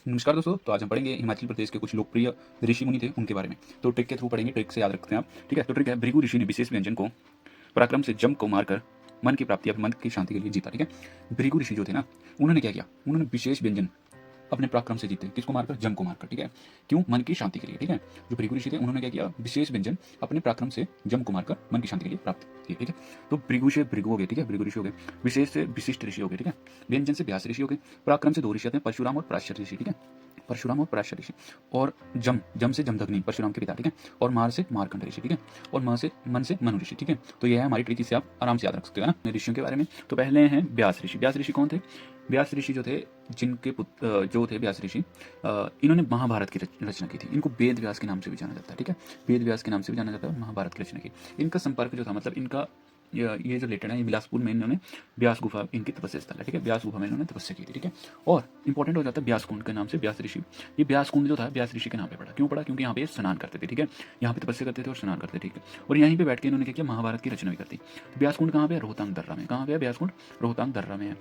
नमस्कार दोस्तों, तो आज हम पढ़ेंगे हिमाचल प्रदेश के कुछ लोकप्रिय ऋषि मुनि थे उनके बारे में। तो ट्रिक के थ्रू पढ़ेंगे, ट्रिक से याद रखते हैं आप। ठीक है, तो ट्रिक है, भृगु ऋषि ने विशेष व्यंजन को पराक्रम से जम को मारकर मन की प्राप्ति या मन की शांति के लिए जीता। ठीक है, भृगु ऋषि जो थे ना, उन्होंने क्या किया, उन्होंने विशेष व्यंजन अपने पराक्रम से जीते। किसको मारकर? जम को मारकर। ठीक है, क्यों? मन की शांति के लिए। ठीक है, जो भृगु ऋषि थे उन्होंने क्या किया, विशेष व्यंजन अपने पराक्रम से जम को मारकर मन की शांति के लिए प्राप्त किए। ठीक है, तो भृगु से भृगु हो गए। ठीक है, भृगु ऋषि हो गए। विशेष से विशिष्ट ऋषि हो गए। ठीक है, व्यंजन से व्यास ऋषि हो गए। पराक्रम से दो ऋषि आते हैं, परशुराम और पराशर ऋषि। ठीक है, परशुराम और पराशर ऋषि। और जम जम से जमदग्नि, परशुराम के पिता। ठीक है, और मार से मारकंड ऋषि। ठीक है, और मन से मनु ऋषि। ठीक है, तो यह है हमारी ट्रिक, इसे आप आराम से याद रख सकते हो ना ऋषियों के बारे में। तो पहले हैं व्यास ऋषि। व्यास ऋषि कौन थे? व्यास ऋषि जो थे, जिनके पुत्र जो थे व्यास ऋषि, इन्होंने महाभारत की रचना की थी। इनको वेद व्यास के नाम से भी जाना जाता है। ठीक है, वेद व्यास के नाम से भी जाना जाता है, महाभारत की रचना की। इनका संपर्क जो था, मतलब इनका ये जो रिलेटेड है, ये बिलासपुर में इन्होंने व्यास गुफा, इनकी तपस्या स्थल है। ठीक है, व्यास गुफा में इन्होंने तपस्या की थी। ठीक है, और इंपॉर्टेंट हो जाता है व्यास कुंड के नाम से, व्यास ऋषि। ये व्यास कुंड जो था व्यास ऋषि के नाम पे पड़ा। क्यों पड़ा? क्योंकि यहाँ पे स्नान करते थे। ठीक है, यहाँ पे तपस्या करते थे और स्नान करते थे। ठीक है, और यहीं पे बैठ के इन्होंने क्या किया, महाभारत की रचना भी करती। तो व्यास कुंड कहाँ पे? रोहतांग दर्रा में। कहाँ पे है व्यास कुंड? रोहतांग दर्रा में है।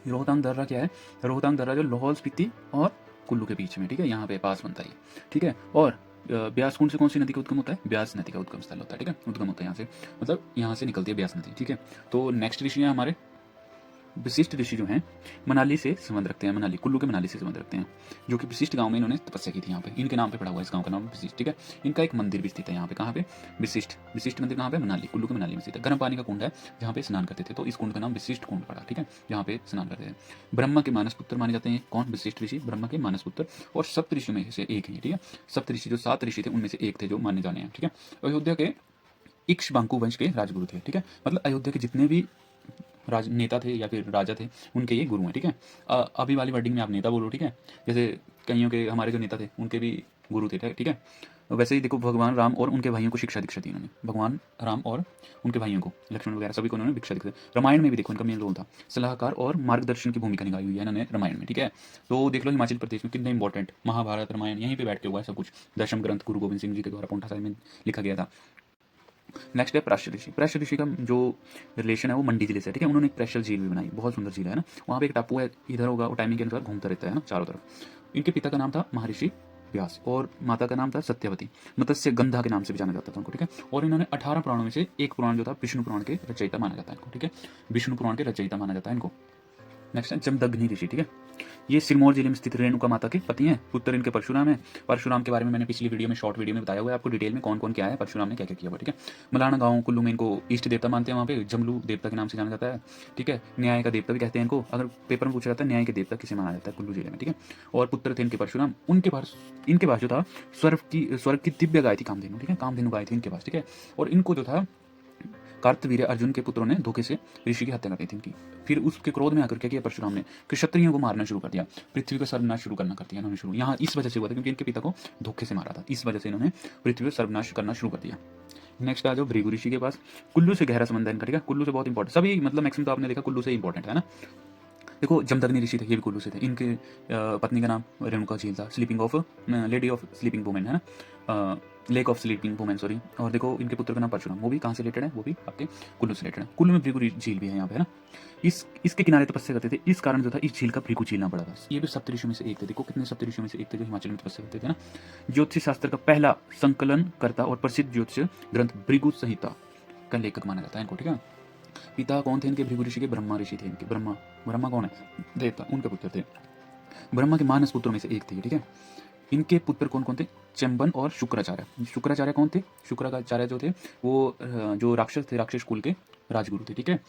रोहतांग दर्रा क्या है? रोहतांग दर्रा जो लाहौल स्पीति और कुल्लू के बीच में। ठीक है, यहाँ पे पास बनता है। ठीक है, और ब्यास कुंड से कौन सी नदी का उद्गम होता है? ब्यास नदी का उद्गम स्थल होता है। ठीक है, उद्गम होता है यहाँ से, मतलब यहाँ से निकलती है ब्यास नदी। ठीक है, तो नेक्स्ट ऋषि है हमारे विशिष्ट ऋषि, जो हैं मनाली से संबंध रखते हैं। मनाली, कुल्लू के मनाली से संबंध रखते हैं, जो कि विशिष्ट गांव में इन्होंने तपस्या की थी। यहाँ पे इनके नाम पे पड़ा हुआ है, इस गांव का नाम विशिष्ट। ठीक है, इनका एक मंदिर भी स्थित है यहाँ पे। कहाँ पे? विशिष्ट। विशिष्ट मंदिर कहाँ पे? मनाली, कुल्लू के मनाली में स्थित है। गर्म पानी का कुंड है जहाँ पे स्नान करते थे, तो इस कुंड का नाम विशिष्ट कुंड पड़ा। ठीक है, जहाँ पे स्नान करते थे। ब्रह्मा के मानस पुत्र माने जाते हैं। कौन? विशिष्ट ऋषि, ब्रह्मा के मानस पुत्र, और सप्त ऋषियों में से एक है। ठीक है, सप्त ऋषि जो 7 ऋषि थे उनमें से एक थे जो माने जाने हैं। ठीक है, अयोध्या के इक्ष्वाकु वंश के राजगुरु थे। ठीक है, मतलब अयोध्या के जितने भी राज नेता थे या फिर राजा थे, उनके ये गुरु हैं। ठीक है, अभी वाली वर्डिंग में आप नेता बोलो। ठीक है, जैसे कईयों के हमारे जो नेता थे उनके भी गुरु थे। ठीक है, वैसे ही देखो, भगवान राम और उनके भाइयों को शिक्षा दीक्षा दी इन्होंने। भगवान राम और उनके भाइयों को, लक्ष्मण वगैरह सभी को उन्होंने शिक्षा दीक्षा दी। रामायण में भी देखो इनका मेन रोल था, सलाहकार और मार्गदर्शन की भूमिका निभाई हुई है इन्होंने रामायण में। ठीक है, तो देख लो हिमाचल प्रदेश में कितने इंपॉर्टेंट महाभारत रामायण यहीं पे बैठ के हुआ है सब कुछ। दशम ग्रंथ गुरु गोविंद सिंह जी के द्वारा पाउंटा साहिब में लिखा गया था। नेक्स्ट है पराशर ऋषि। पराशर ऋषि का जो रिलेशन है वो मंडी जिले से है। ठीक है, उन्होंने एक प्रेशर झील भी बनाई, बहुत सुंदर झील है ना। वहाँ पे एक टापू है, इधर होगा, वो टाइमिंग के अनुसार घूमता रहता है ना चारों तरफ। इनके पिता का नाम था महर्षि व्यास और माता का नाम था सत्यवती। मत्स्य गंधा के नाम से भी जाना जाता था उनको। ठीक है, और इन्होंने 18 पुराणों में से एक पुराण जो था विष्णु पुराण के रचयिता माना जाता है इनको। ठीक है, विष्णु पुराण के रचयिता माना जाता है इनको। नेक्स्ट है जमदग्नि ऋषि। ठीक है, ये सिरमौर जिले में स्थित रेणुका माता के पति हैं। पुत्र इनके परशुराम है। परशुराम के बारे में मैंने पिछली वीडियो में, शॉर्ट वीडियो में बताया हुआ है आपको डिटेल में, कौन कौन क्या है, परशुराम ने क्या क्या किया हुआ। ठीक है, मलाना गांव कुल्लू में इनको इष्ट देवता मानते हैं। वहाँ पे जमलू देवता के नाम से जाना जाता है। ठीक है, न्याय का देवता भी कहते हैं इनको। अगर पेपर में पूछा जाता है न्याय के देवता किसे माना जाता है कुल्लू जिले में। ठीक है, और पुत्र थे इनके परशुराम। इनके पास जो था स्वर्ग की दिव्य गाय थी कामधेनु। ठीक है, कामधेनु गाय थी इनके पास। ठीक है, और इनको जो था कार्तवीर्य अर्जुन के पुत्रों ने धोखे से ऋषि की हत्या कर दी थी इनकी। फिर उसके क्रोध में आकर क्या किया परशुराम ने, क्षत्रियों को मारना शुरू कर दिया, पृथ्वी को सर्वनाश शुरू करना कर दिया इन्होंने शुरू। यहाँ इस वजह से हुआ था क्योंकि इनके पिता को धोखे से मारा था, इस वजह से इन्होंने पृथ्वी को सर्वनाश करना शुरू कर दिया। नेक्स्ट आ जाओ भृगु ऋषि के पास। कुल्लू से गहरा संबंध है इनका। ठीक है, कुल्लू से बहुत इंपॉर्टेंट, सभी मतलब मैक्सिमम तो आपने देखा कुल्लू से इंपॉर्टेंट है ना। देखो जमदग्नि ऋषि थे, ये भी कुल्लू से थे। इनके पत्नी का नाम रेणुका झील था, sleeping of lady of sleeping women है ना, lake of sleeping women sorry. और देखो इनके पुत्र का नाम परशुराम, वो भी कहाँ से रिलेटेड है, वो भी आपके कुल्लू से रिलेटेड है। कुल्लू में भृगु झील भी है यहाँ पे है ना। इसके किनारे तपस्या करते थे, इस कारण जो था इस झील का भृगु झील नाम पड़ा था। ये भी सप्तऋषियों में से एक थे। देखो कितने सप्तऋषियों में से एक थे जो हिमाचल में तपस्या करते थे ना। ज्योतिष शास्त्र का पहला संकलन करता और प्रसिद्ध ज्योतिष ग्रंथ भृगु संहिता का लेखक माना जाता है इनको। ठीक है, पिता कौन थे इनके भृगु ऋषि के? ब्रह्मा ऋषि थे इनके। ब्रह्मा, ब्रह्मा कौन है? देवता, उनके पुत्र थे। ब्रह्मा के मानस पुत्रों में से एक थे। ठीक है, इनके पुत्र कौन कौन थे? चंबन और शुक्राचार्य। शुक्राचार्य कौन थे? शुक्राचार्य जो थे वो जो राक्षस थे, राक्षस कुल के राजगुरु थे। ठीक है,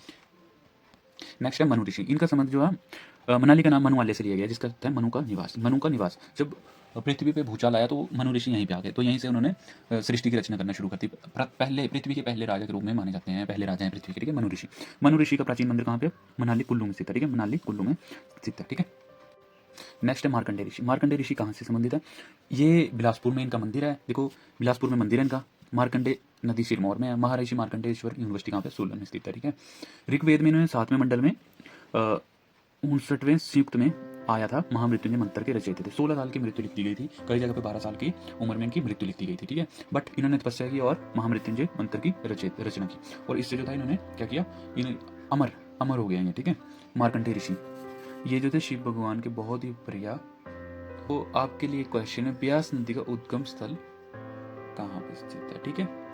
नेक्स्ट है मनु ऋषि। इनका संबंध जो है मनाली का नाम मनुवाले से लिया गया, जिसका अर्थ है मनु का निवास। मनु का निवास, जब पृथ्वी पे भूचाल आया तो मनु ऋषि यहीं पे आ गए, तो यहीं से उन्होंने सृष्टि की रचना करना शुरू कर दी। पहले पृथ्वी के पहले राजा के रूप में माने जाते हैं, पहले राजा हैं पृथ्वी के। ठीक है, मनु ऋषि। मनु ऋषि का प्राचीन मंदिर कहाँ पे? मनाली कुल्लू में स्थित है। ठीक है, मनाली कुल्लू में स्थित है। ठीक है, नेक्स्ट है मार्कंडे ऋषि। मार्कंडे ऋषि कहाँ से संबंधित है? ये बिलासपुर में इनका मंदिर है। देखो बिलासपुर में मंदिर है इनका। मार्कंडे नदी सिरमौर में है। महर्षि मार्कंडेश्वर यूनिवर्सिटी कहाँ पे? सोलन में स्थित है। ठीक है, ऋग्वेद में इन्होंने 7वें मंडल में 59वें संयुक्त में आया था, महामृत्युंजय मंत्र के रचयिता थे। 16 साल की मृत्यु लिख दी गई थी, कई जगह पे 12 साल की उम्र में इनकी मृत्यु लिख दी गई थी। ठीक है, बट इन्होंने तपस्या की और महामृत्युंजय मंत्र की रचना की, और इससे जो था इन्होंने क्या किया, अमर अमर हो गया ये। ठीक है, मार्कंडेय ऋषि ये जो थे शिव भगवान के बहुत ही प्रिय तो आपके लिए क्वेश्चन है, ब्यास नदी का उद्गम स्थल कहाँ पे स्थित है? ठीक है।